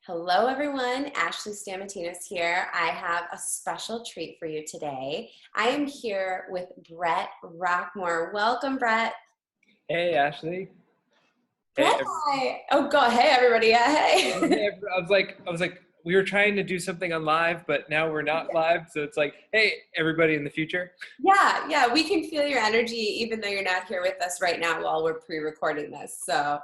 Hello, everyone. Ashley Stamatinos here. I have a special treat for you today. I am here with Bret Rockmore. Welcome, Bret. Hey, Ashley. Hey, Bret, hi. Oh, go. Hey, everybody. Yeah, hey. hey, I was like, we were trying to do something on live, but now we're not live. So it's like, hey, everybody in the future. Yeah. We can feel your energy, even though you're not here with us right now while we're pre-recording this. So,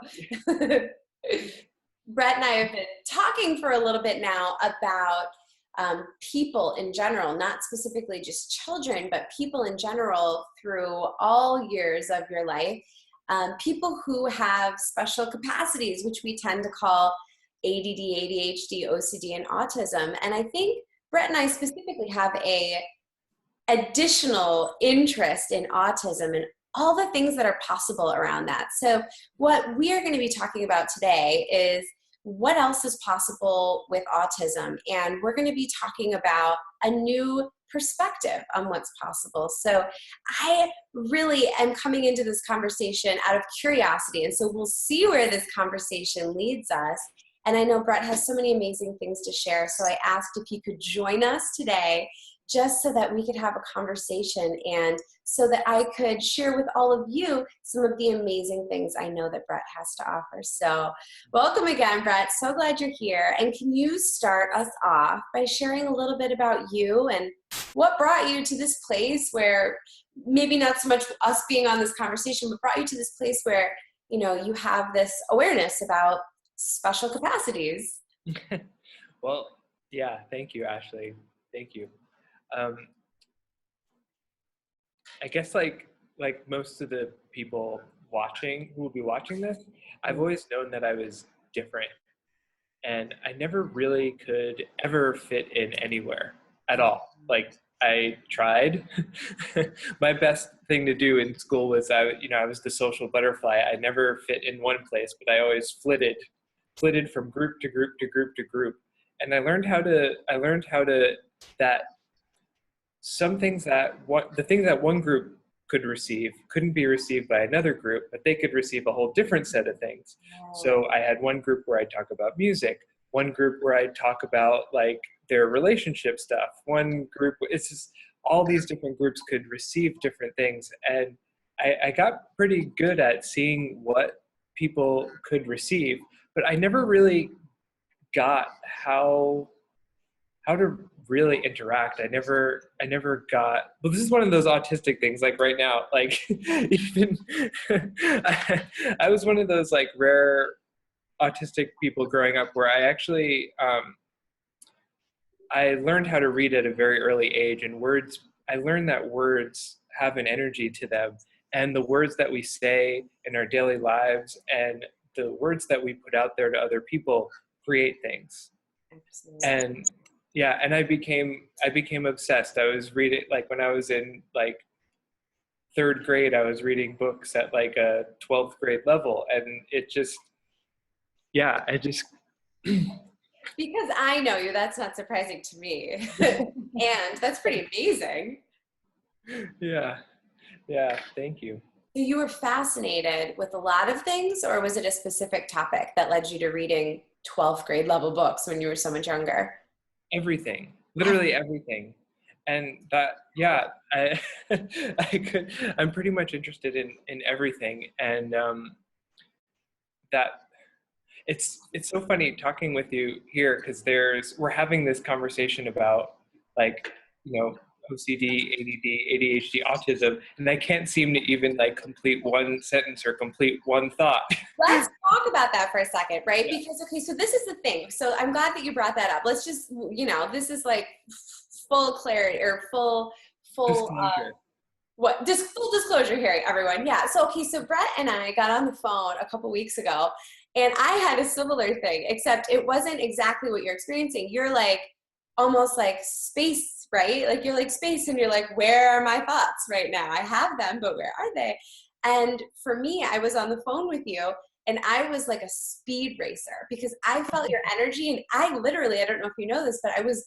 Bret and I have been talking for a little bit now about people in general, not specifically just children, but people in general through all years of your life. People who have special capacities, which we tend to call ADD, ADHD, OCD, and autism. And I think Bret and I specifically have a additional interest in autism and all the things that are possible around that. So what we are going to be talking about today is what else is possible with autism. And we're going to be talking about a new perspective on what's possible. So I really am coming into this conversation out of curiosity. And so we'll see where this conversation leads us. And I know Bret has so many amazing things to share. So I asked if he could join us today just so that we could have a conversation and so that I could share with all of you some of the amazing things I know that Bret has to offer. So welcome again, Bret. So glad you're here. And can you start us off by sharing a little bit about you and what brought you to this place where maybe not so much us being on this conversation, but brought you to this place where, you know, you have this awareness about special capacities? Well, yeah, thank you, Ashley. Thank you. I guess like most of the people who will be watching this, I've always known that I was different, and I never really could ever fit in anywhere at all. Like I tried. My best thing to do in school was I was the social butterfly. I never fit in one place, but I always flitted from group to group to group to group. And I learned how to that some things the things that one group could receive couldn't be received by another group, but they could receive a whole different set of things. So I had one group where I talk about music, one group where I talk about like their relationship stuff, one group, it's just all these different groups could receive different things. And I got pretty good at seeing what people could receive, but I never really got how to really interact. I never got, well, this is one of those autistic things, like right now, like even I was one of those like rare autistic people growing up where I actually, I learned how to read at a very early age, and I learned that words have an energy to them, and the words that we say in our daily lives and the words that we put out there to other people create things. And yeah, and I became obsessed. I was reading, like when I was in like third grade, I was reading books at like a 12th grade level, and it just, yeah, I just. Because I know you, that's not surprising to me. And that's pretty amazing. Yeah, thank you. So you were fascinated with a lot of things, or was it a specific topic that led you to reading 12th grade level books when you were so much younger? Everything, literally everything. And that, yeah, I'm pretty much interested in everything. And that it's so funny talking with you here, because we're having this conversation about like, OCD, ADD, ADHD, autism, and I can't seem to even like complete one sentence or complete one thought. Let's talk about that for a second, right? Yeah. Because, okay, so this is the thing. So I'm glad that you brought that up. Let's just, this is like full clarity or full Disclosure. full disclosure here, everyone. Yeah. So, okay, so Bret and I got on the phone a couple weeks ago, and I had a similar thing, except it wasn't exactly what you're experiencing. You're like, almost like space, right? Like you're like space, and you're like, where are my thoughts right now? I have them, but where are they? And for me, I was on the phone with you, and I was like a speed racer because I felt your energy, and I literally, I don't know if you know this, but I was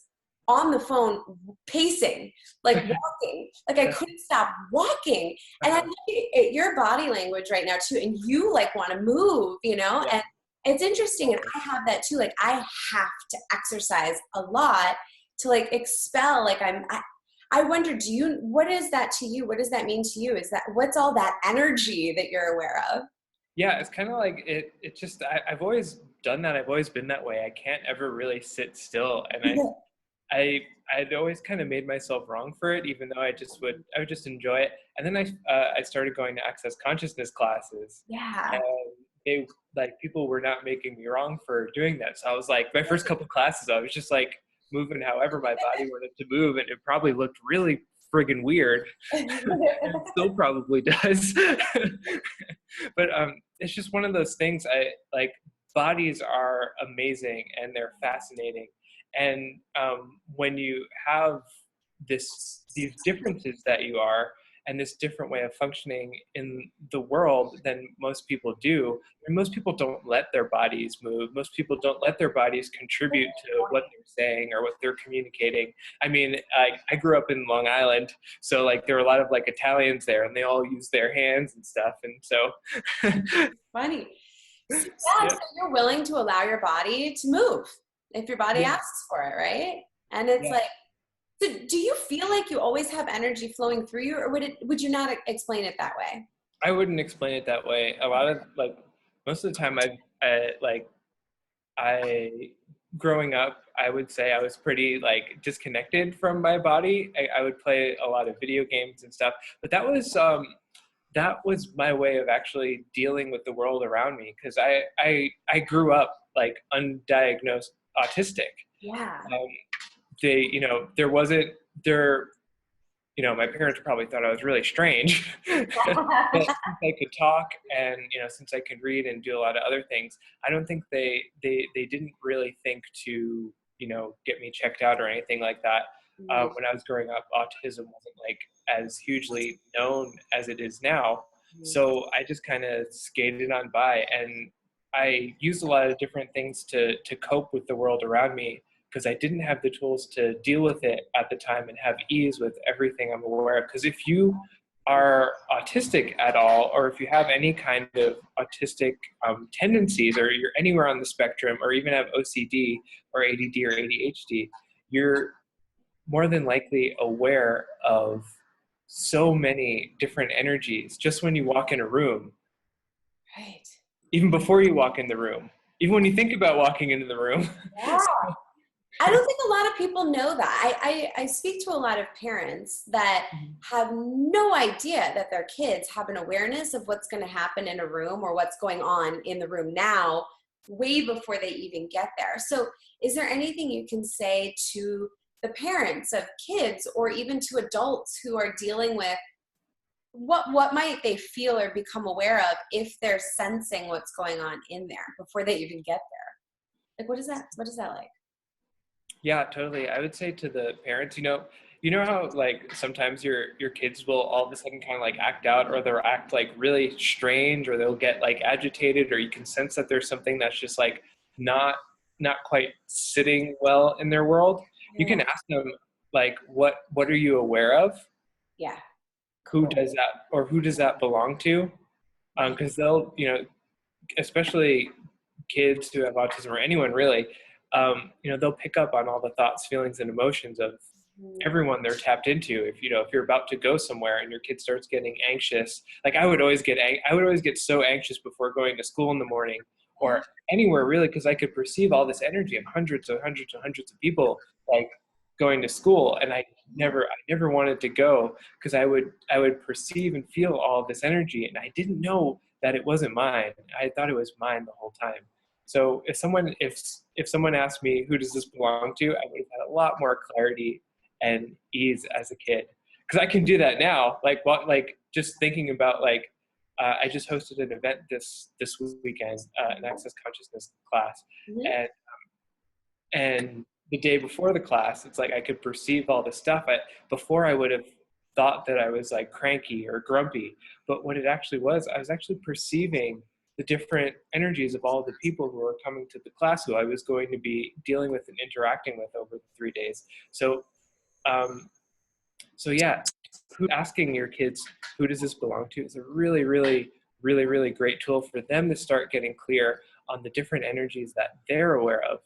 on the phone pacing, like walking, like I couldn't stop walking. And I'm looking at your body language right now too, and you like want to move, Yeah. It's interesting, and I have that too. Like, I have to exercise a lot to like expel. Like, I wonder, what is that to you? What does that mean to you? What's all that energy that you're aware of? Yeah, it's kind of like it just, I've always done that. I've always been that way. I can't ever really sit still. And I'd always kind of made myself wrong for it, even though I would just enjoy it. And then I started going to Access Consciousness classes, Yeah. and they, like, people were not making me wrong for doing that. So I was like, my first couple classes, I was just like moving however my body wanted to move, and it probably looked really friggin' weird. And it still probably does. But it's just one of those things. I like, bodies are amazing and they're fascinating, and when you have these differences that you are, and this different way of functioning in the world than most people do, and most people don't let their bodies move. Most people don't let their bodies contribute to what they're saying or what they're communicating. I mean, I grew up in Long Island, so like there were a lot of like Italians there, and they all use their hands and stuff, and so Funny. So, yeah, yeah. so you're willing to allow your body to move if your body Yeah. asks for it, right? And it's Yeah. like, so do you feel like you always have energy flowing through you, or would you not explain it that way? I wouldn't explain it that way. A lot of, like, most of the time I growing up, I would say I was pretty like disconnected from my body. I would play a lot of video games and stuff, but that was my way of actually dealing with the world around me, because I grew up like undiagnosed autistic. Yeah. Um, there wasn't there. My parents probably thought I was really strange, but since I could talk, and since I could read and do a lot of other things, I don't think they didn't really think to get me checked out or anything like that. When I was growing up, autism wasn't like as hugely known as it is now, so I just kind of skated on by, and I used a lot of different things to cope with the world around me, because I didn't have the tools to deal with it at the time and have ease with everything I'm aware of. Because if you are autistic at all, or if you have any kind of autistic tendencies, or you're anywhere on the spectrum, or even have OCD or ADD or ADHD, you're more than likely aware of so many different energies just when you walk in a room, Right. even before you walk in the room, even when you think about walking into the room. Yeah. I don't think a lot of people know that. I speak to a lot of parents that have no idea that their kids have an awareness of what's going to happen in a room or what's going on in the room now, way before they even get there. So is there anything you can say to the parents of kids, or even to adults who are dealing with what might they feel or become aware of if they're sensing what's going on in there before they even get there? Like, what is that like? Yeah, totally. I would say to the parents, how like sometimes your kids will all of a sudden kind of like act out, or they'll act like really strange, or they'll get like agitated, or you can sense that there's something that's just like not not quite sitting well in their world. You can ask them like, what are you aware of? Yeah. Who does that, or who does that belong to? Because they'll, especially kids who have autism, or anyone really, they'll pick up on all the thoughts, feelings, and emotions of everyone they're tapped into. If you're about to go somewhere and your kid starts getting anxious, like I would always get so anxious before going to school in the morning, or anywhere really, because I could perceive all this energy of hundreds and hundreds and hundreds of people like going to school, and I never wanted to go, because I would perceive and feel all this energy, and I didn't know that it wasn't mine. I thought it was mine the whole time. So if someone asked me, who does this belong to, I would have had a lot more clarity and ease as a kid, because I can do that now. Like just thinking about I just hosted an event this weekend, an Access Consciousness class, and the day before the class, it's like I could perceive all this stuff. Before I would have thought that I was like cranky or grumpy, but what it actually was, I was actually perceiving the different energies of all the people who were coming to the class, who I was going to be dealing with and interacting with over the 3 days. So, yeah, asking your kids, who does this belong to, is a really, really, really, really great tool for them to start getting clear on the different energies that they're aware of.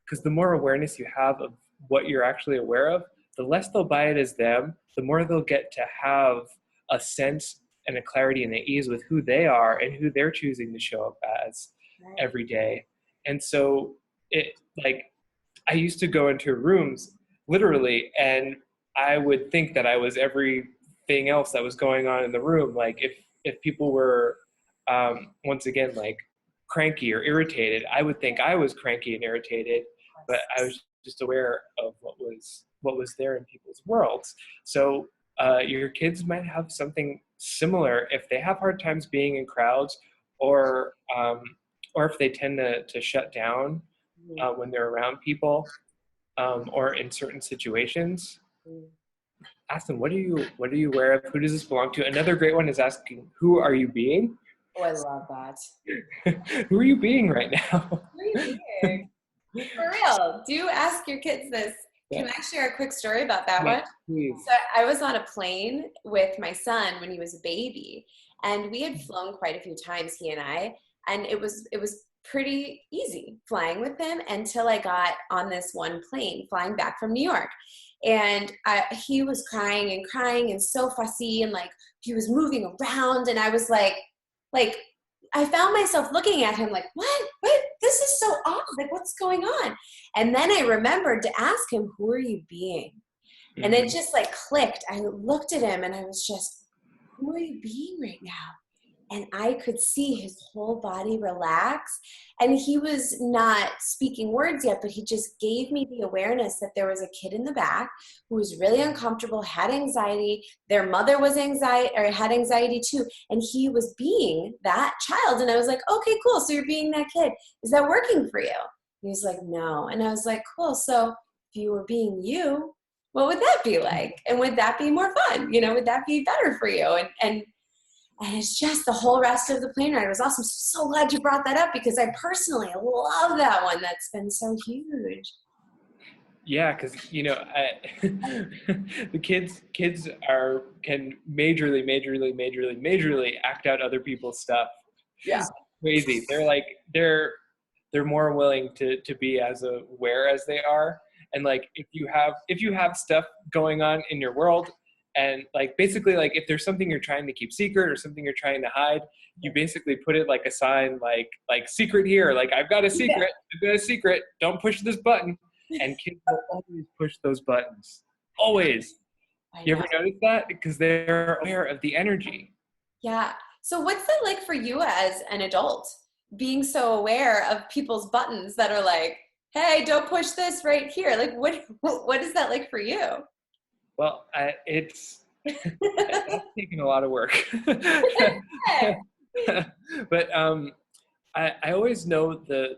Because the more awareness you have of what you're actually aware of, the less they'll buy it as them, the more they'll get to have a sense and a clarity and an ease with who they are and who they're choosing to show up as every day. And so I used to go into rooms literally, and I would think that I was everything else that was going on in the room. Like if people were, once again, like cranky or irritated, I would think I was cranky and irritated, but I was just aware of what was there in people's worlds. So your kids might have something similar if they have hard times being in crowds, or if they tend to shut down when they're around people, or in certain situations. Ask them, what are you aware of? Who does this belong to? Another great one is asking, who are you being? Oh, I love that. Who are you being right now? Who are you being? For real. Do ask your kids this. Yeah. Can I share a quick story about that one? Please. So I was on a plane with my son when he was a baby, and we had flown quite a few times, he and I, and it was pretty easy flying with him until I got on this one plane flying back from New York. And he was crying and so fussy, and like he was moving around, and I was like I found myself looking at him like, what? This is so odd. Like, what's going on? And then I remembered to ask him, who are you being? Mm-hmm. And it just like clicked. I looked at him and I was just, who are you being right now? And I could see his whole body relax. And he was not speaking words yet, but he just gave me the awareness that there was a kid in the back who was really uncomfortable, had anxiety. Their mother was had anxiety too. And he was being that child. And I was like, okay, cool. So you're being that kid. Is that working for you? And he was like, no. And I was like, cool. So if you were being you, what would that be like? And would that be more fun? Would that be better for you? And it's just the whole rest of the plane ride was awesome. So glad you brought that up, because I personally love that one. That's been so huge. Yeah, because the kids can majorly act out other people's stuff. Yeah, it's crazy. They're more willing to be as aware as they are, and like if you have stuff going on in your world. And like basically, like if there's something you're trying to keep secret or something you're trying to hide, you basically put it like a sign, like secret here, like I've got a secret, I've got a secret, don't push this button. And kids will always push those buttons, always. You ever notice that? Because they're aware of the energy. Yeah. So what's that like for you as an adult, being so aware of people's buttons that are like, hey, don't push this right here? Like what is that like for you? Well, it's taken a lot of work. But I always know the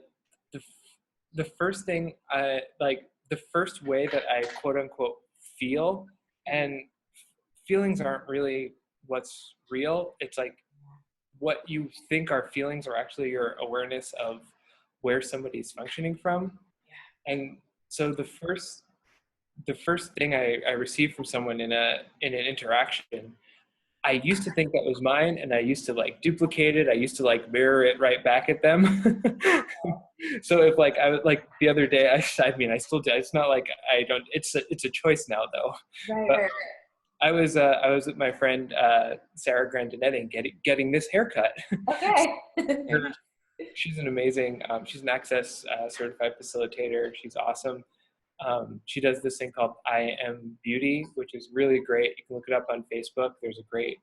first thing the first way that I quote unquote feel, and feelings aren't really what's real. It's like what you think are feelings are actually your awareness of where somebody's functioning from. And so the first thing I received from someone in an interaction, I used to think that was mine, and I used to like duplicate it. I used to like mirror it right back at them. So if like I was like the other day, I still do. It's not like I don't. It's a choice now though. Right. I was with my friend Sarah Grandinetti getting this haircut. Okay. She's an amazing. She's an Access certified facilitator. She's awesome. She does this thing called I Am Beauty, which is really great. You can look it up on Facebook. There's a great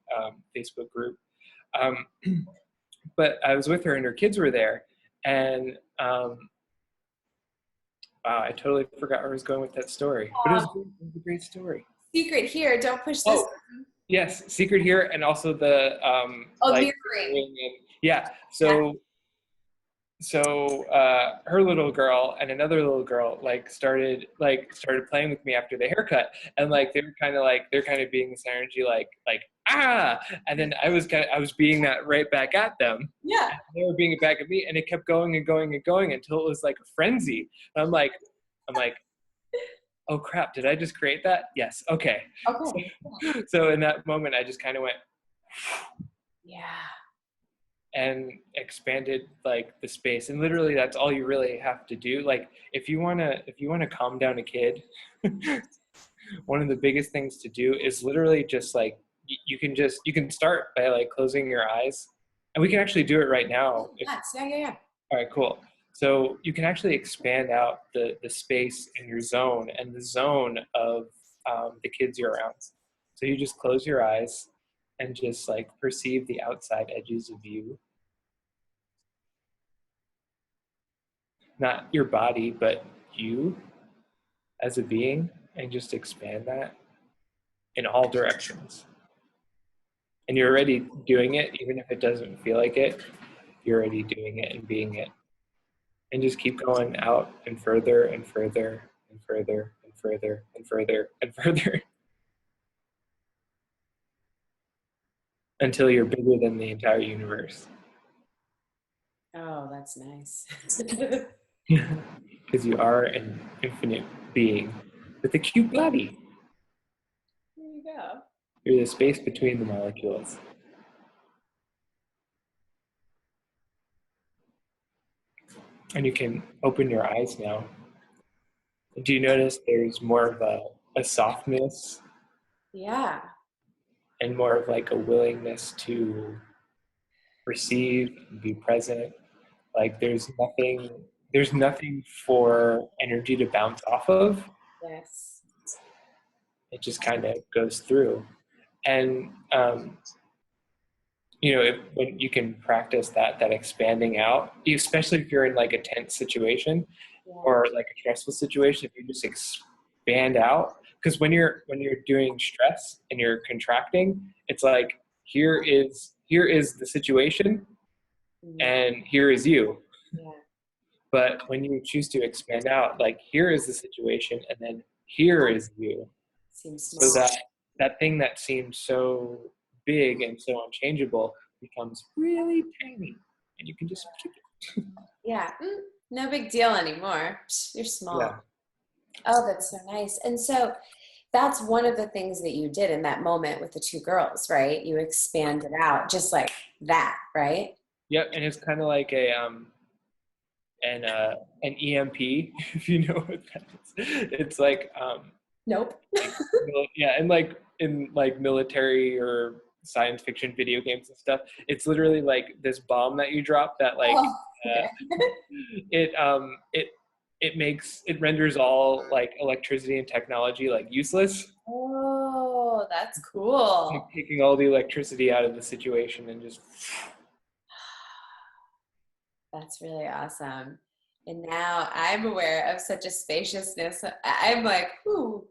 Facebook group. But I was with her and her kids were there. And wow, I totally forgot where I was going with that story. But it was a great story. Secret here, don't push this. Yes, secret here, and also the mirroring. Yeah. So her little girl and another little girl started playing with me after the haircut, and like they're kind of being this energy like and then I was being that right back at them. Yeah. And they were being it back at me, and it kept going and going and going until it was like a frenzy. And I'm like, oh crap, did I just create that? Yes. Okay. So in that moment I just kind of went, yeah. and expanded like the space. And literally that's all you really have to do. Like if you want to calm down a kid, one of the biggest things to do is literally just like you can start by like closing your eyes, and we can actually do it right now. Yes, yeah. All right, cool. So you can actually expand out the space in your zone and the zone of the kids you're around. So you just close your eyes and just like perceive the outside edges of you, not your body, but you as a being, and just expand that in all directions. And you're already doing it, even if it doesn't feel like it, you're already doing it and being it. And just keep going out and further and further and further and further and further and further until you're bigger than the entire universe. Oh, that's nice. Because you are an infinite being with a cute body. There you go. You're the space between the molecules. And you can open your eyes now. Do you notice there's more of a softness Yeah. and more of like a willingness to receive and be present? Like there's nothing for energy to bounce off of. Yes. It just kind of goes through. And when you can practice that expanding out, especially if you're in like a tense situation or like a stressful situation, if you just expand out, because when you're doing stress and you're contracting, it's like here is the situation and here is you. Yeah. But when you choose to expand out, like here is the situation and then here is you. Seems So small. that thing that seems so big and so unchangeable becomes really tiny, and you can just kick it. Yeah. No big deal anymore. You're small. Yeah. Oh, that's so nice. And so that's one of the things that you did in that moment with the two girls, right? You expanded out just like that, right? Yep, and it's kind of like an EMP, if you know what that is. It's like Nope. yeah, and like in like military or science fiction video games and stuff, it's literally like this bomb that you drop that like Okay. it renders all like electricity and technology like useless. Oh, that's Like cool. taking all the electricity out of the situation and just That's really awesome. And now I'm aware of such a spaciousness. I'm like, ooh,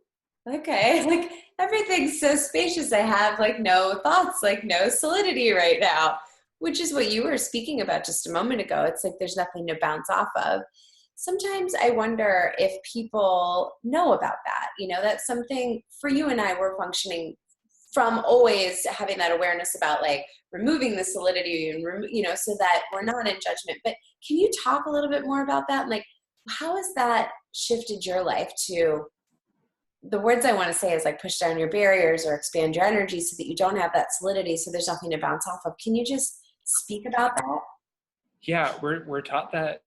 okay. Like everything's so spacious. I have like no thoughts, like no solidity right now, which is what you were speaking about just a moment ago. It's like there's nothing to bounce off of. Sometimes I wonder if people know about that. That's something for you and I, we're functioning from always having that awareness about like removing the solidity and so that we're not in judgment. But can you talk a little bit more about that? Like, how has that shifted your life to, the words I want to say is like push down your barriers or expand your energy so that you don't have that solidity, so there's nothing to bounce off of. Can you just speak about that? yeah, we're taught that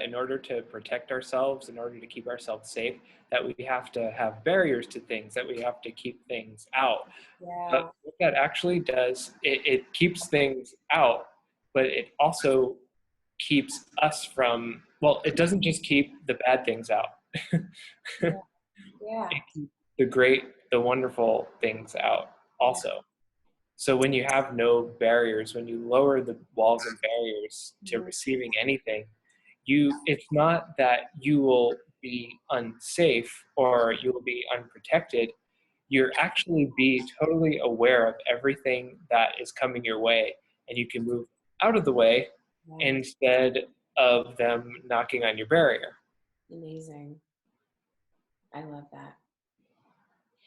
in order to protect ourselves, in order to keep ourselves safe, that we have to have barriers to things, that we have to keep things out. Yeah. But what that actually does, it keeps things out, but it also keeps us from, well, it doesn't just keep the bad things out. Yeah. It keeps the great, the wonderful things out also. So when you have no barriers, when you lower the walls and barriers to receiving anything, it's not that you will be unsafe or you will be unprotected. You'll actually be totally aware of everything that is coming your way, and you can move out of the way instead of them knocking on your barrier. Amazing. I love that.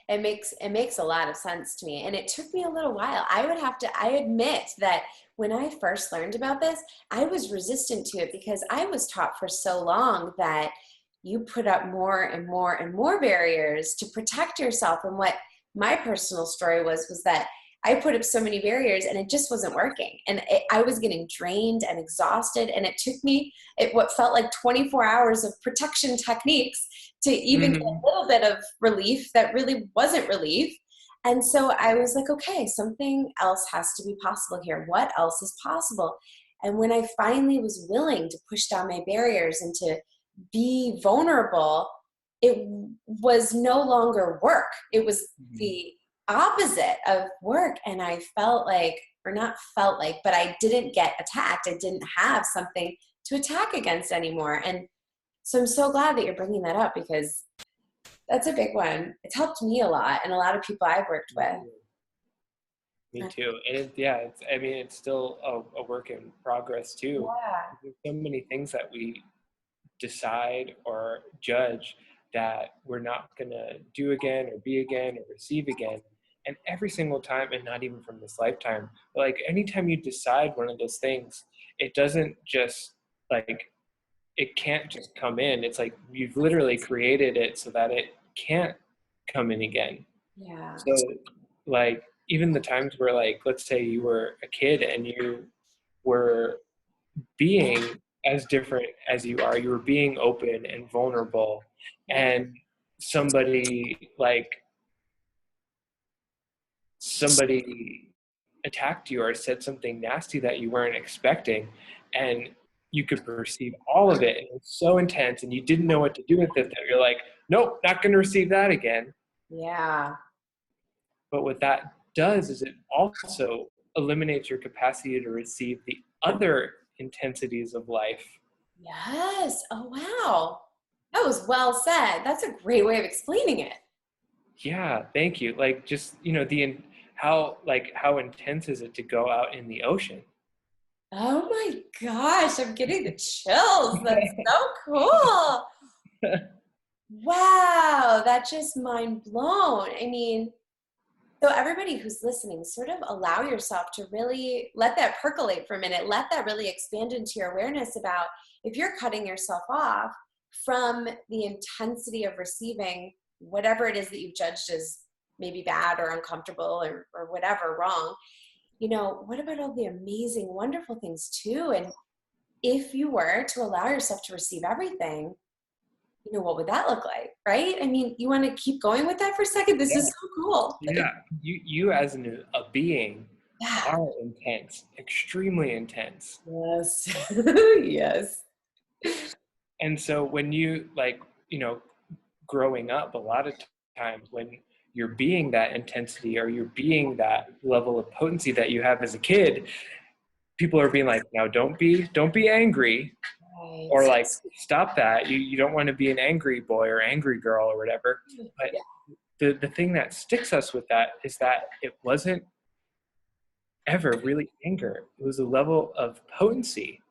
It makes a lot of sense to me. And it took me a little while. I admit that when I first learned about this, I was resistant to it because I was taught for so long that you put up more and more and more barriers to protect yourself. And what my personal story was that I put up so many barriers and it just wasn't working. And I was getting drained and exhausted. And it took me what felt like 24 hours of protection techniques to even get a little bit of relief that really wasn't relief. And so I was like, okay, something else has to be possible here. What else is possible? And when I finally was willing to push down my barriers and to be vulnerable, it was no longer work. It was the opposite of work. And I felt like, or not felt like, but I didn't get attacked. I didn't have something to attack against anymore. And so I'm so glad that you're bringing that up, because that's a big one. It's helped me a lot and a lot of people I've worked with. Me too. And it's still a work in progress too. Yeah. There's so many things that we decide or judge that we're not going to do again or be again or receive again. And every single time, and not even from this lifetime, but like anytime you decide one of those things, it doesn't just like, it can't just come in. It's like you've literally created it so that it can't come in again. Yeah. So like even the times where, like, let's say you were a kid and you were being as different as you are, you were being open and vulnerable, and somebody attacked you or said something nasty that you weren't expecting, and you could perceive all of it, and it was so intense and you didn't know what to do with it, that you're like, nope, not going to receive that again. Yeah. But what that does is it also eliminates your capacity to receive the other intensities of life. Yes. Oh, wow. That was well said. That's a great way of explaining it. Yeah, thank you. Like, just, how intense is it to go out in the ocean? Oh my gosh, I'm getting the chills. That's so cool. Wow, that's just mind blown. I mean, so everybody who's listening, sort of allow yourself to really let that percolate for a minute. Let that really expand into your awareness about if you're cutting yourself off from the intensity of receiving whatever it is that you've judged as maybe bad or uncomfortable or whatever, wrong. What about all the amazing, wonderful things too? And if you were to allow yourself to receive everything, what would that look like, right? I mean, you want to keep going with that for a second? This is so cool. Yeah, you as a being are intense, extremely intense. Yes. Yes. And so when you, growing up, a lot of times when you're being that intensity or you're being that level of potency that you have as a kid, people are being like, now don't be angry. Right. Or like, stop that. You don't want to be an angry boy or angry girl or whatever. But the thing that sticks us with that is that it wasn't ever really anger. It was a level of potency.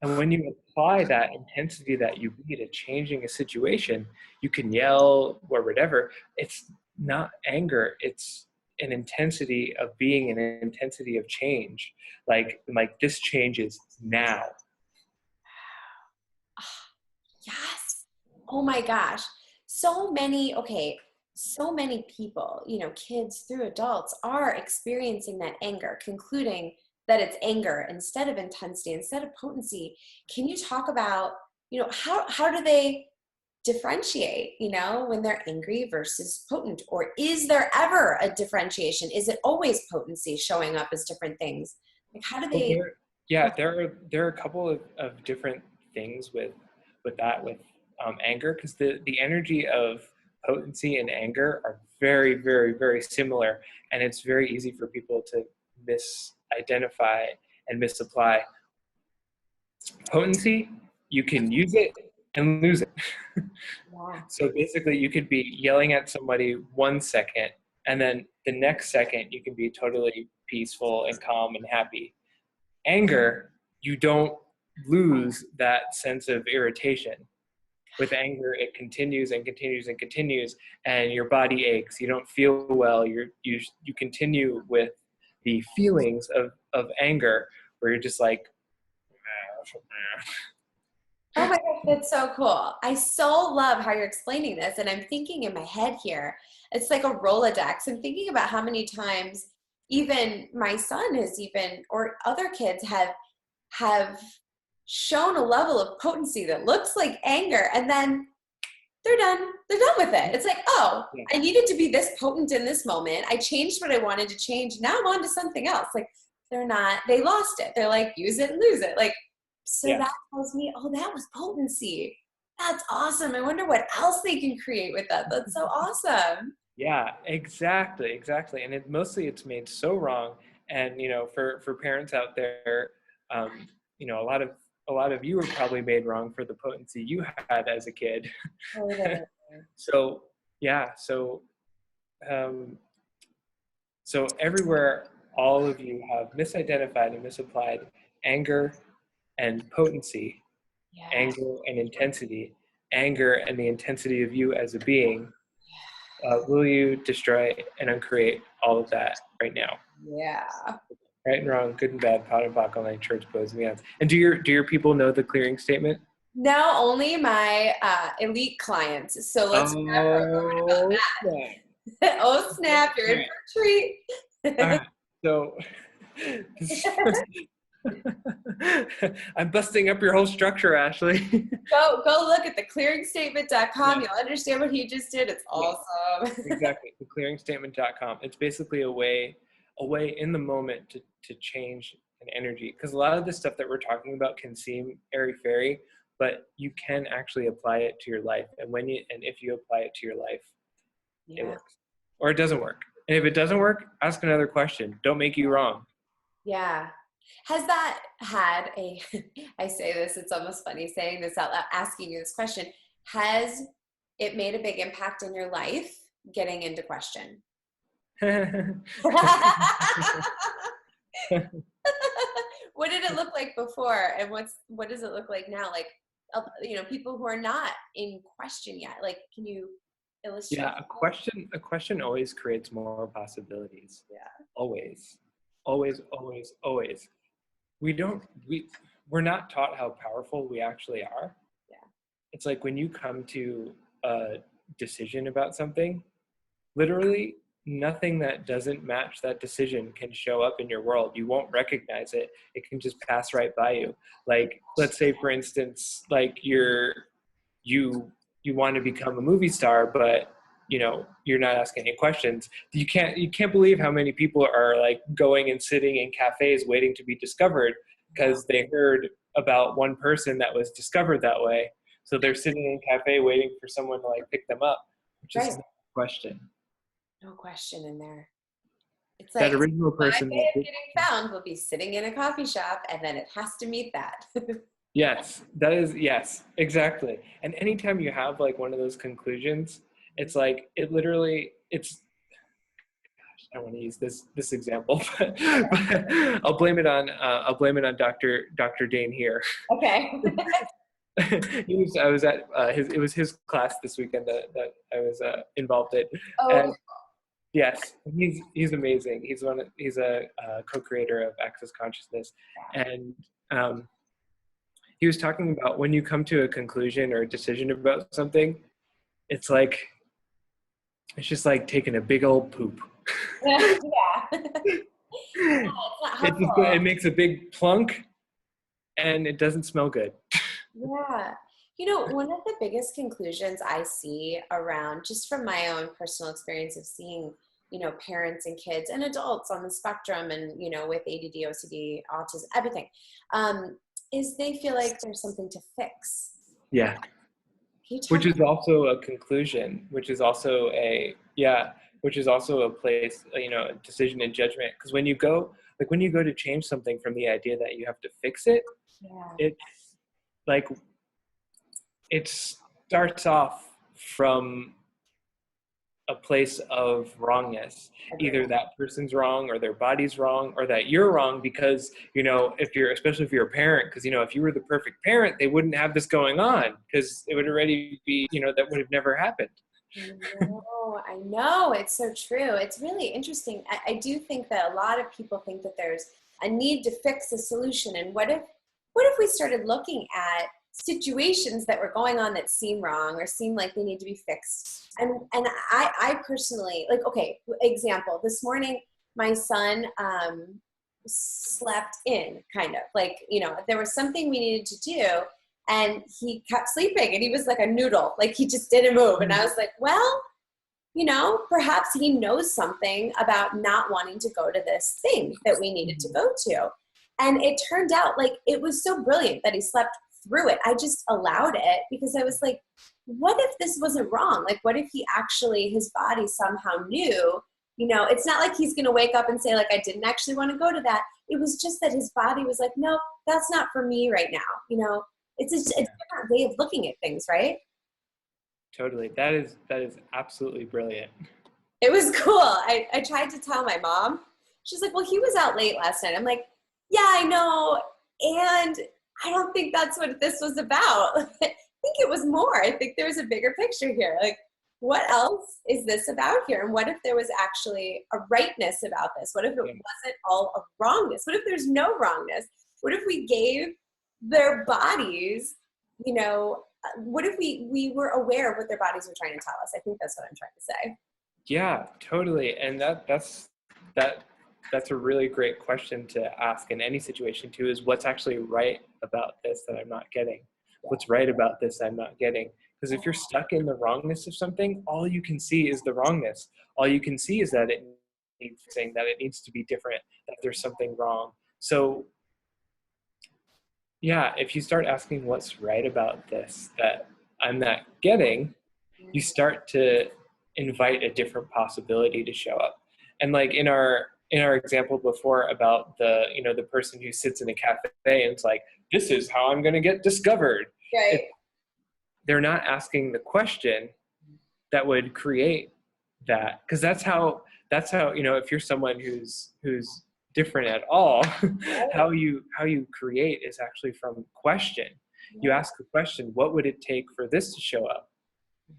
And when you apply that intensity that you be to changing a situation, you can yell or whatever. It's not anger. It's an intensity of being, an intensity of change. Like this changes now. Yes. Oh my gosh. So many people, kids through adults, are experiencing that anger, concluding that it's anger instead of intensity, instead of potency. Can you talk about, how do they differentiate, when they're angry versus potent? Or is there ever a differentiation? Is it always potency showing up as different things? Like, how do they? There are a couple of different things with anger, because the energy of potency and anger are very, very, very similar, and it's very easy for people to misidentify and misapply. Potency, you can use it and lose it. Wow. So basically, you could be yelling at somebody 1 second, and then the next second you can be totally peaceful and calm and happy. Anger, you don't lose that sense of irritation. With anger, it continues and continues and continues, and your body aches. You don't feel well. You continue with the feelings of anger, where you're just like, oh my gosh, that's so cool. I so love how you're explaining this, and I'm thinking in my head here, it's like a Rolodex. I'm thinking about how many times even my son has even, or other kids have shown a level of potency that looks like anger, and then they're done with it. It's like, oh, Yeah. I needed to be this potent in this moment. I changed what I wanted to change. Now I'm on to something else. Like, they lost it. They're like, use it and lose it. Like, so Yeah. that tells me, oh, that was potency. That's awesome. I wonder what else they can create with that. That's so awesome. Yeah, exactly. And it's made so wrong. And for parents out there, a lot of you were probably made wrong for the potency you had as a kid. So yeah, so everywhere, all of you have misidentified and misapplied anger and potency, Yeah. anger and intensity, anger and the intensity of you as a being. Will you destroy and uncreate all of that right now? Yeah. Right and wrong, good and bad, pot and pock, online church, boys and beyonds. And do your people know the clearing statement? No, only my elite clients. So let's Oh, that. Oh snap! You're in for a treat. All right. So I'm busting up your whole structure, Ashley. Go look at theclearingstatement.com. Yeah. You'll understand what he just did. It's awesome. Exactly. Theclearingstatement.com. It's basically a way in the moment to change an energy. Because a lot of the stuff that we're talking about can seem airy-fairy, but you can actually apply it to your life. And if you apply it to your life, it works. Or it doesn't work. And if it doesn't work, ask another question. Don't make you wrong. Yeah. Has that had I say this, it's almost funny saying this out loud, asking you this question. Has it made a big impact in your life getting into question? What did it look like before, and what does it look like now? Like, people who are not in question yet. Like, can you illustrate? Yeah, a question always creates more possibilities. Yeah. Always. We're not taught how powerful we actually are. Yeah. It's like when you come to a decision about something, literally nothing that doesn't match that decision can show up in your world. You won't recognize it. It can just pass right by you. Like, let's say, for instance, like you want to become a movie star, but you're not asking any questions. You can't believe how many people are like going and sitting in cafes waiting to be discovered because they heard about one person that was discovered that way. So they're sitting in a cafe waiting for someone to like pick them up, which is no question. No question in there. It's That like original person my way of getting found will be sitting in a coffee shop, and then it has to meet that. Yes, exactly. And anytime you have like one of those conclusions, it's like I don't want to use this example, but I'll blame it on Dr. Dane here. Okay. I was at it was his class this weekend that I was involved in. Oh. And yes, he's amazing. He's a co-creator of Access Consciousness, and he was talking about when you come to a conclusion or a decision about something, it's just like taking a big old poop. Yeah. It makes a big plunk and it doesn't smell good. Yeah. One of the biggest conclusions I see around, just from my own personal experience of seeing, parents and kids and adults on the spectrum and, with ADD, OCD, autism, everything, is they feel like there's something to fix. Yeah. Which is also a conclusion, which is also a place, a decision and judgment. Because when you go to change something from the idea that you have to fix it, it's like, it starts off from a place of wrongness. Either that person's wrong or their body's wrong or that you're wrong because, especially if you're a parent, because, if you were the perfect parent, they wouldn't have this going on because it would already be, that would have never happened. I know. It's so true. It's really interesting. I do think that a lot of people think that there's a need to fix a solution. And what if we started looking at situations that were going on that seem wrong or seem like they need to be fixed? And I personally, like, okay, example, this morning my son slept in, kind of like, there was something we needed to do, and he kept sleeping, and he was like a noodle, like he just didn't move. And I was like, well, perhaps he knows something about not wanting to go to this thing that we needed to go to. And it turned out like it was so brilliant that he slept through it. I just allowed it because I was like, what if this wasn't wrong? Like, what if he actually, his body somehow knew, it's not like he's going to wake up and say like, I didn't actually want to go to that. It was just that his body was like, no, that's not for me right now. It's a different way of looking at things, right? Totally. That is absolutely brilliant. It was cool. I tried to tell my mom. She's like, well, he was out late last night. I'm like, yeah, I know. And I don't think that's what this was about. I think it was more. I think there was a bigger picture here. Like, what else is this about here? And what if there was actually a rightness about this? What if it wasn't all a wrongness? What if there's no wrongness? What if we gave their bodies, what if we were aware of what their bodies were trying to tell us? I think that's what I'm trying to say. Yeah, totally. And that's a really great question to ask in any situation too, is what's actually right about this that I'm not getting? What's right about this I'm not getting? Because if you're stuck in the wrongness of something, all you can see is the wrongness. All you can see is that it needs fixing, that it needs to be different, that there's something wrong. So yeah, if you start asking what's right about this that I'm not getting, you start to invite a different possibility to show up. And like in our example before about the person who sits in a cafe and it's like, this is how I'm going to get discovered. Right. They're not asking the question that would create that, because that's how if you're someone who's different at all, how you create is actually from question. You ask the question, what would it take for this to show up?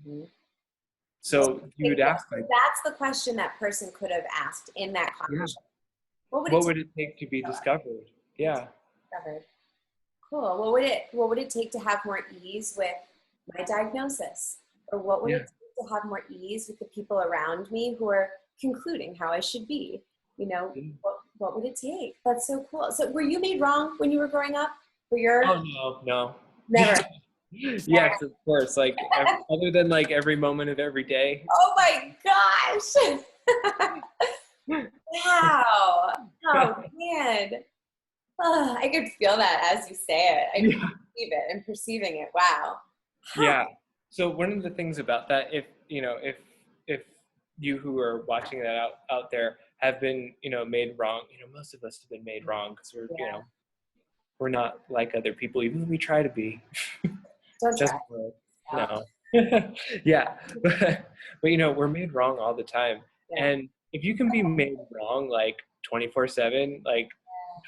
Mm-hmm. So you would ask, like, that's the question that person could have asked in that conversation. Yeah. What would it take to be discovered? Yeah. Discovered. Cool. What would it take to have more ease with my diagnosis? Or what would it take to have more ease with the people around me who are concluding how I should be? What would it take? That's so cool. So were you made wrong when you were growing up? Oh, no. Never. Yes, of course. Like other than like every moment of every day. Oh my gosh. Wow. Oh man. Oh, I could feel that as you say it. I can perceive it and perceiving it. Wow. Yeah. So one of the things about that, if you who are watching that out there have been, made wrong, most of us have been made wrong because we're not like other people, even when we try to be. Don't try. No. Yeah. But we're made wrong all the time. Yeah. And if you can be made wrong like 24/7, like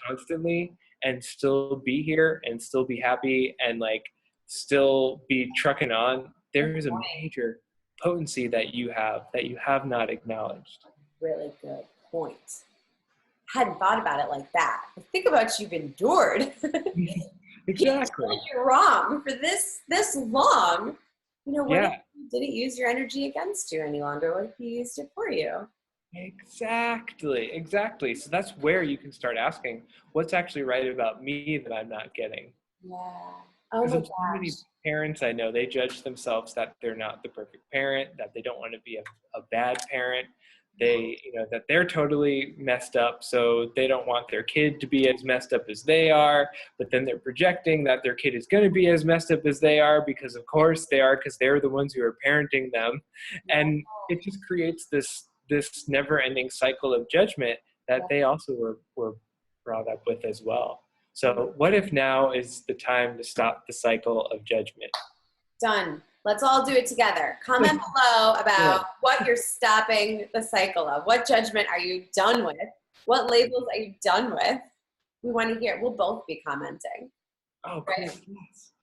constantly, and still be here and still be happy and like still be trucking on, there is a major potency that you have not acknowledged. Really good point. Hadn't thought about it like that. But think about what you've endured. Exactly. You're wrong for this long. What if you didn't use your energy against you any longer? What if you used it for you? Exactly. So that's where you can start asking, what's actually right about me that I'm not getting? Yeah. Oh my gosh. So many parents I know, they judge themselves that they're not the perfect parent, that they don't want to be a bad parent. They, that they're totally messed up, so they don't want their kid to be as messed up as they are, but then they're projecting that their kid is going to be as messed up as they are because of course they are, because they're the ones who are parenting them. And it just creates this never-ending cycle of judgment that they also were brought up with as well. So what if now is the time to stop the cycle of judgment? Done. Let's all do it together. Comment below about what you're stopping the cycle of. What judgment are you done with? What labels are you done with? We want to hear. We'll both be commenting. Oh, cool. Right?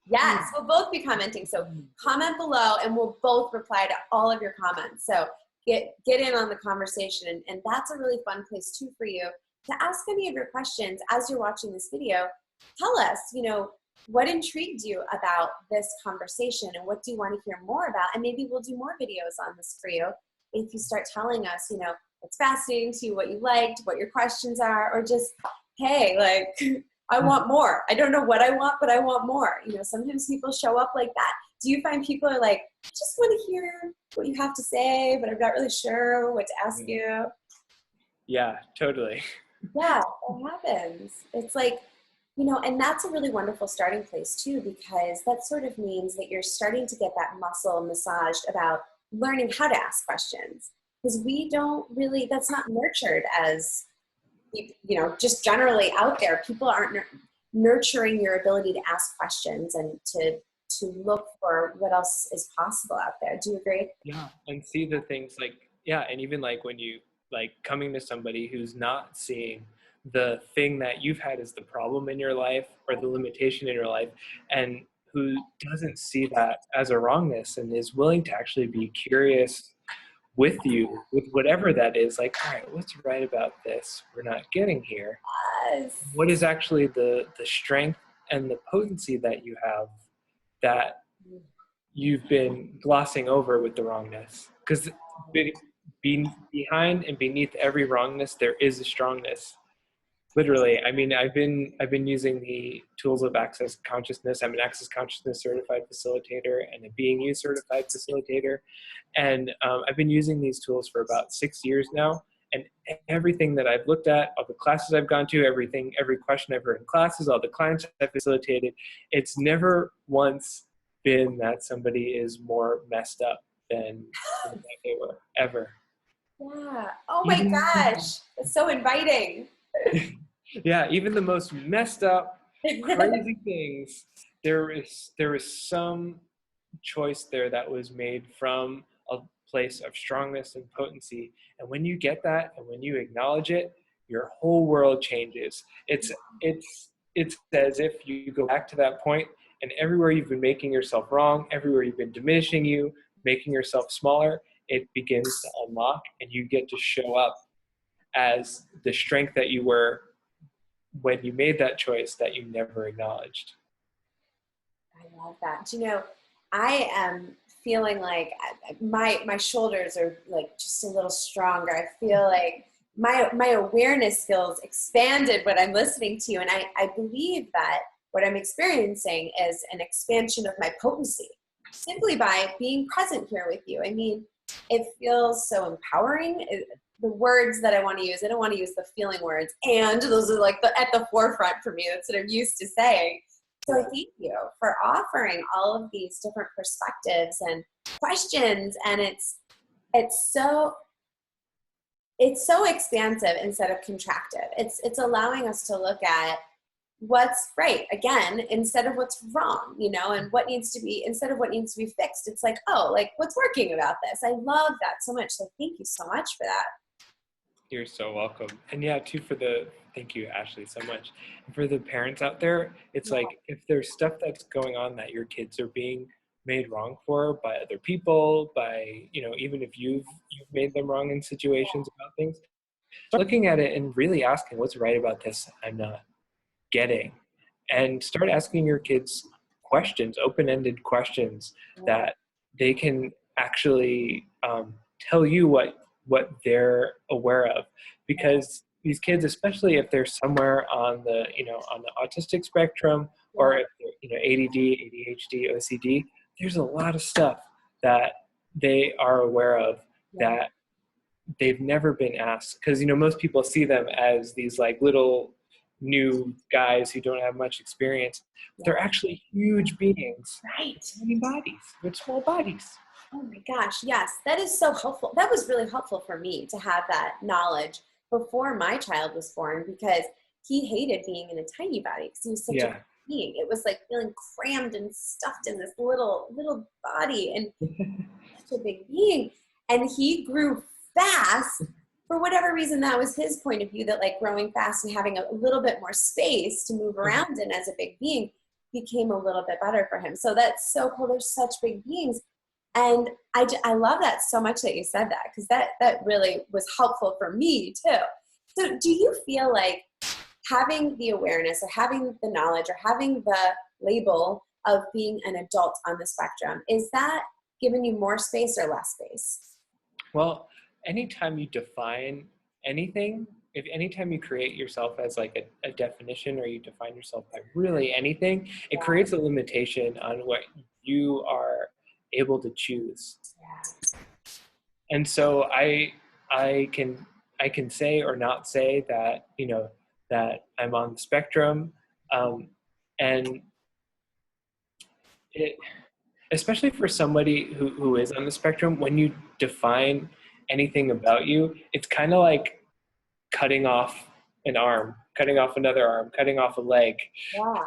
Yes, we'll both be commenting. So comment below and we'll both reply to all of your comments. So get in on the conversation. And that's a really fun place too for you to ask any of your questions as you're watching this video. Tell us, what intrigued you about this conversation and what do you want to hear more about? And maybe we'll do more videos on this for you if you start telling us, what's fascinating to you, what you liked, what your questions are, or just, hey, like, I want more. I don't know what I want, but I want more. You know, sometimes people show up like that. Do you find people are like, I just want to hear what you have to say, but I'm not really sure what to ask you? Yeah, totally. Yeah, that happens. It's like, you know, and that's a really wonderful starting place too, because that sort of means that you're starting to get that muscle massaged about learning how to ask questions. Because we don't really, that's not nurtured as, you know, just generally out there. People aren't nurturing your ability to ask questions and to look for what else is possible out there. Do you agree? Yeah, and see the things like, yeah, and even like when you like coming to somebody who's not seeing the thing that you've had as the problem in your life or the limitation in your life, and who doesn't see that as a wrongness and is willing to actually be curious with you with whatever that is, like, all right, what's right about this we're not getting here? Yes. What is actually the strength and the potency that you have that you've been glossing over with the wrongness? Because behind and beneath every wrongness there is a strongness. Literally, I mean, I've been using the tools of access consciousness. I'm an access consciousness certified facilitator and a being you certified facilitator, and I've been using these tools for about 6 years now. And everything that I've looked at, all the classes I've gone to, every question I've heard in classes, all the clients I've facilitated, it's never once been that somebody is more messed up than they were ever. Yeah. Oh my Even gosh. It's so inviting. yeah, even the most messed up, crazy things, there is some choice there that was made from a place of strongness and potency. And when you get that and when you acknowledge it, your whole world changes. It's as if you go back to that point, and everywhere you've been making yourself wrong, everywhere you've been diminishing you, making yourself smaller, it begins to unlock, and you get to show up as the strength that you were when you made that choice that you never acknowledged. I love that. You know, I am feeling like my shoulders are like just a little stronger. I feel like my awareness feels expanded when I'm listening to you. And I believe that what I'm experiencing is an expansion of my potency simply by being present here with you. I mean, it feels so empowering. The words that I want to use, I don't want to use the feeling words, and those are like at the forefront for me. That's what I'm used to saying. So thank you for offering all of these different perspectives and questions. And it's so expansive instead of contracted. It's allowing us to look at what's right again instead of what's wrong, you know, and what needs to be instead of what needs to be fixed. It's like, oh, like what's working about this? I love that so much. So thank you so much for that. You're so welcome. And yeah, too, thank you, Ashley, so much. And for the parents out there, it's like if there's stuff that's going on that your kids are being made wrong for by other people, by, you know, even if you've made them wrong in situations about things, start looking at it and really asking what's right about this I'm not getting. And start asking your kids questions, open-ended questions that they can actually tell you what they're aware of, because these kids, especially if they're somewhere on the autistic spectrum, or if they're ADD, ADHD, OCD, there's a lot of stuff that they are aware of that they've never been asked, because most people see them as these like little new guys who don't have much experience. They're actually huge beings, Right. tiny bodies with small bodies. Oh my gosh, yes, that is so helpful. That was really helpful for me to have that knowledge before my child was born, because he hated being in a tiny body because he was such a big being. It was like feeling crammed and stuffed in this little body, and such a big being. And he grew fast. For whatever reason, that was his point of view, that like growing fast and having a little bit more space to move around in as a big being became a little bit better for him. So that's so cool. There's such big beings. And I love that so much that you said that, because that really was helpful for me too. So do you feel like having the awareness or having the knowledge or having the label of being an adult on the spectrum, is that giving you more space or less space? Well, anytime you define anything, if anytime you create yourself as like a definition, or you define yourself by really anything, it Yeah. creates a limitation on what you are able to choose. Yeah. And so I can say or not say that, you know, that I'm on the spectrum, and it, especially for somebody who is on the spectrum, when you define anything about you, it's kind of like cutting off an arm, cutting off another arm, cutting off a leg. Yeah.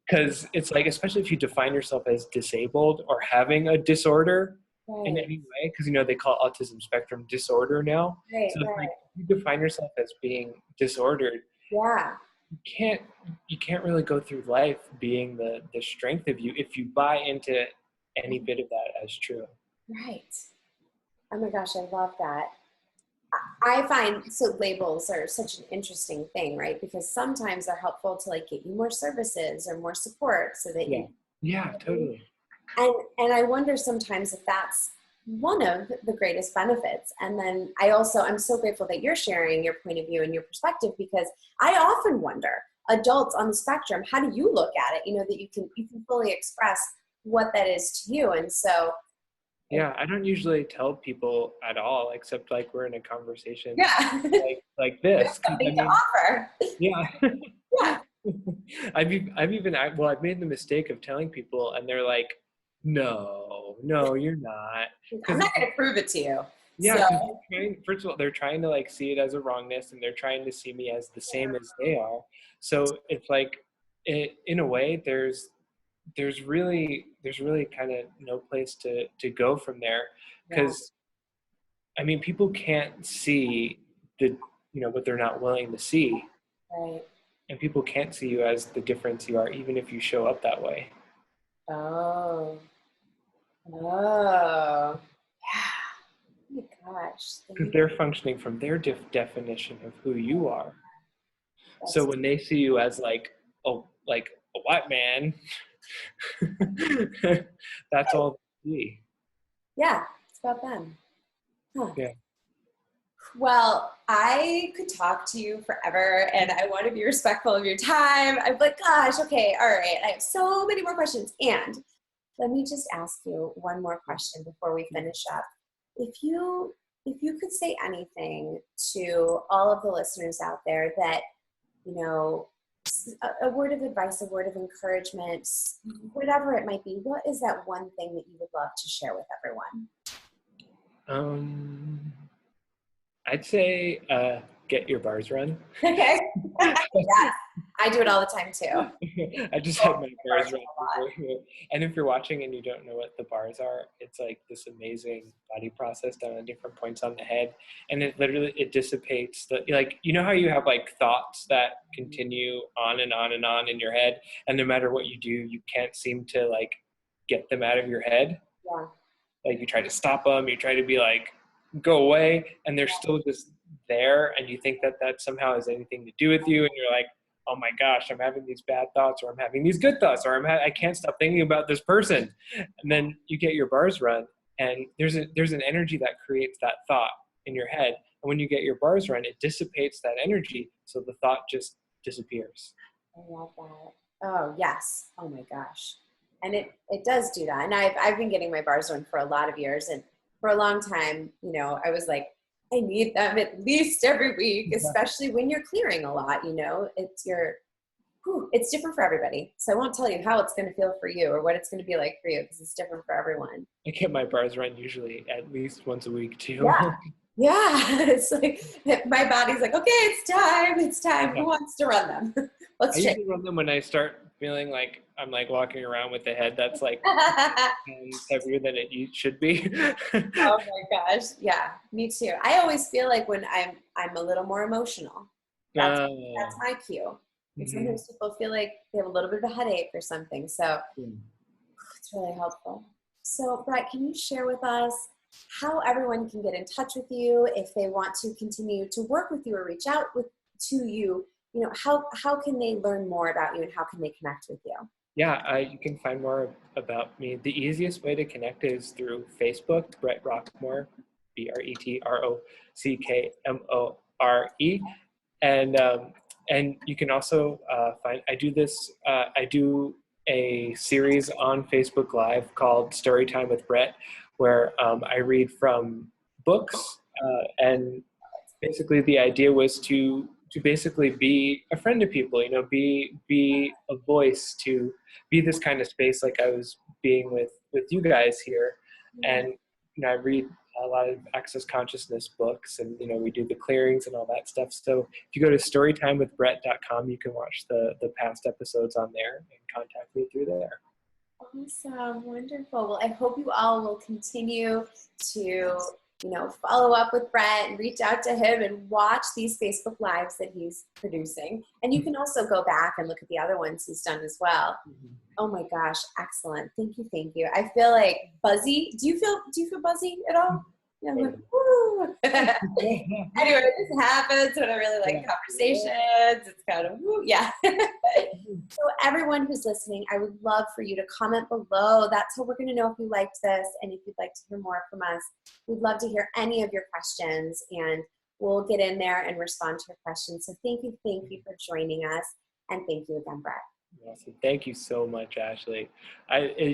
Because it's like, especially if you define yourself as disabled or having a disorder in Right. any way, because, you know, they call autism spectrum disorder now. Right. So it's Right. like, if you define yourself as being disordered, Yeah. you can't really go through life being the strength of you if you buy into any bit of that as true. Right. Oh my gosh, I love that. I find so labels are such an interesting thing, right? Because sometimes they're helpful to like get you more services or more support so that Yeah. you, Yeah, totally. and I wonder sometimes if that's one of the greatest benefits. And then I'm so grateful that you're sharing your point of view and your perspective, because I often wonder, adults on the spectrum, how do you look at it? You know, that you can fully express what that is to you. And so Yeah, I don't usually tell people at all, except like we're in a conversation yeah, like this. 'Cause, I something to mean, offer. yeah. Yeah. I've made the mistake of telling people, and they're like, no, you're not. I'm Because not going to prove it to you. yeah, So, because first of all, they're trying to like see it as a wrongness, and they're trying to see me as the same as they are. So it's like, in a way, there's really kind of no place to go from there, yeah, because I mean, people can't see the, you know, what they're not willing to see, right. and people can't see you as the difference you are, even if you show up that way. Oh, oh, yeah. Oh my gosh. Because they're functioning from their definition of who you are. So That's, when they see you as like a white man, that's all they see. yeah, it's about them. Huh. Yeah. Well, I could talk to you forever, and I want to be respectful of your time. I'm like, gosh, okay, all right. I have so many more questions. And let me just ask you one more question before we finish up. If you could say anything to all of the listeners out there that, you know, a word of advice, a word of encouragement, whatever it might be, what is that one thing that you would love to share with everyone? Um, I'd say get your bars run. Okay. Yes, I do it all the time too. I just had my bars run. And if you're watching and you don't know what the bars are, it's like this amazing body process done on different points on the head. And it dissipates the, like, you know how you have like thoughts that continue on and on and on in your head, and no matter what you do, you can't seem to like get them out of your head. Yeah. Like you try to stop them, you try to be like, go away, and they're still just there, and you think that that somehow has anything to do with you, and you're like, oh my gosh, I'm having these bad thoughts, or I'm having these good thoughts, or I can't stop thinking about this person. And then you get your bars run, and there's an energy that creates that thought in your head, and when you get your bars run, it dissipates that energy, so the thought just disappears. I love that. Oh, yes. Oh my gosh. And it does do that. And I've been getting my bars run for a lot of years. And for a long time, you know, I was like, I need them at least every week, especially when you're clearing a lot, you know, it's different for everybody. So I won't tell you how it's going to feel for you or what it's going to be like for you, because it's different for everyone. I get my bars run usually at least once a week too. Yeah. Yeah. It's like my body's like, okay, it's time. It's time. Yeah. Who wants to run them? Let's I check. usually run them when I start feeling like I'm like walking around with a head that's like heavier than it should be. Oh my gosh. Yeah, me too. I always feel like when I'm a little more emotional. That's my cue. And sometimes people feel like they have a little bit of a headache or something. So it's really helpful. So Bret, can you share with us how everyone can get in touch with you if they want to continue to work with you or reach out to you? You know, how can they learn more about you and how can they connect with you? Yeah, you can find more about me. The easiest way to connect is through Facebook, Bret Rockmore. BretRockmore. And you can also find, I do a series on Facebook Live called Storytime with Bret, where I read from books, and basically the idea was to basically be a friend to people, be a voice, to be this kind of space like I was being with you guys here. And I read a lot of access consciousness books, and we do the clearings and all that stuff. So if you go to storytimewithbret.com, you can watch the past episodes on there and contact me through there. Awesome, wonderful. Well, I hope you all will continue to follow up with Bret and reach out to him and watch these Facebook Lives that he's producing. And you can also go back and look at the other ones he's done as well. Oh my gosh, excellent. Thank you, thank you. I feel like buzzy. Do you feel buzzy at all? Yeah, I'm like, woo. Anyway, this happens when I really like conversations. It's kind of, woo, yeah. So everyone who's listening, I would love for you to comment below. That's how we're going to know if you liked this and if you'd like to hear more from us. We'd love to hear any of your questions, and we'll get in there and respond to your questions. So thank you for joining us, and thank you again, Bret. Awesome. Thank you so much, Ashley.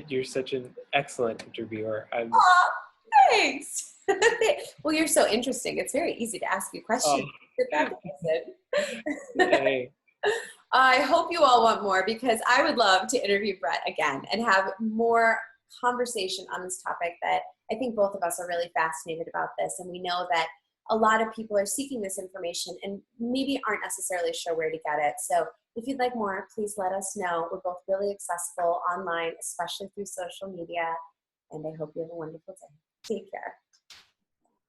You're such an excellent interviewer. Oh, thanks. Well, you're so interesting. It's very easy to ask you questions. Sit back and listen. Hey. I hope you all want more, because I would love to interview Bret again and have more conversation on this topic that I think both of us are really fascinated about this. And we know that a lot of people are seeking this information and maybe aren't necessarily sure where to get it. So if you'd like more, please let us know. We're both really accessible online, especially through social media. And I hope you have a wonderful day. Take care.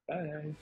Bye.